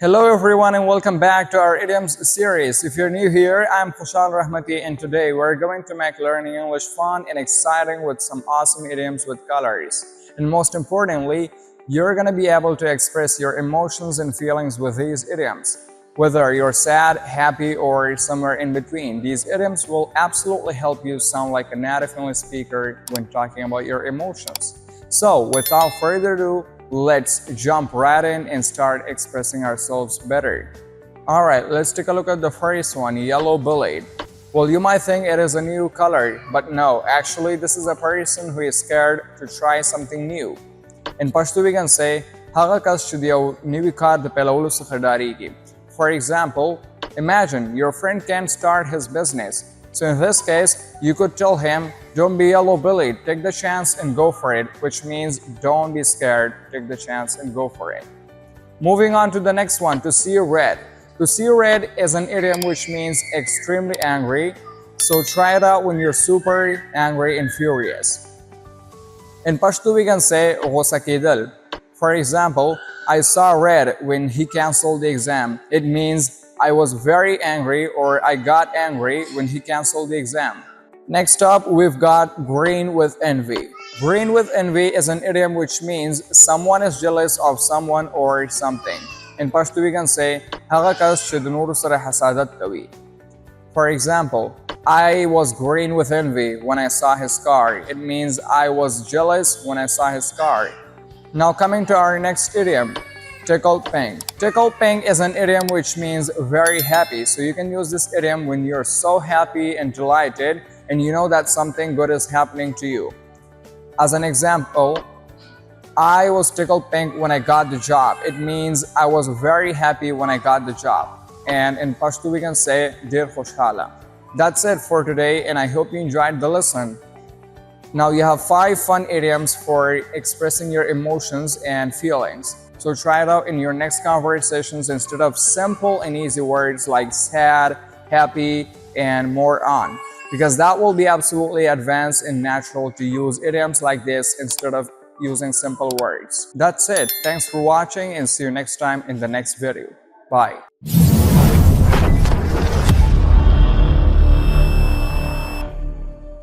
Hello everyone and welcome back to our idioms series. If you're new here, I'm Khushal Rahmati and today we're going to make learning English fun and exciting with some awesome idioms with colors. And most importantly, you're going to be able to express your emotions and feelings with these idioms. Whether you're sad, happy, or somewhere in between, these idioms will absolutely help you sound like a native English speaker when talking about your emotions. So without further ado, let's jump right in and start expressing ourselves better. Alright, let's take a look at the first one, yellow-bellied. Well, you might think it is a new color, but no, actually this is a person who is scared to try something new. In Pashto we can say, "Haga kas چې د یو نوي کار د پیلولو څخه ډاریږي." For example, imagine your friend can't start his business. So in this case, you could tell him, "Don't be yellow-bellied, take the chance and go for it," which means don't be scared, take the chance and go for it. Moving on to the next one, to see red. To see red is an idiom which means extremely angry. So try it out when you're super angry and furious. In Pashto we can say, "Ghussa kedal." For example, I saw red when he canceled the exam. It means I was very angry or I got angry when he canceled the exam. Next up, we've got green with envy. Green with envy is an idiom which means someone is jealous of someone or something. In Pashto we can say, "Haga kas چې د نورو سره حسادت کوي." For example, I was green with envy when I saw his car. It means I was jealous when I saw his car. Now coming to our next idiom, tickled pink. Tickled pink is an idiom which means very happy. So you can use this idiom when you're so happy and delighted and you know that something good is happening to you. As an example, I was tickled pink when I got the job. It means I was very happy when I got the job. And in Pashto we can say, "Dir khoshhala." That's it for today and I hope you enjoyed the lesson. Now you have 5 fun idioms for expressing your emotions and feelings. So try it out in your next conversations instead of simple and easy words like sad, happy, and more on. Because that will be absolutely advanced and natural to use idioms like this instead of using simple words. That's it. Thanks for watching and see you next time in the next video. Bye.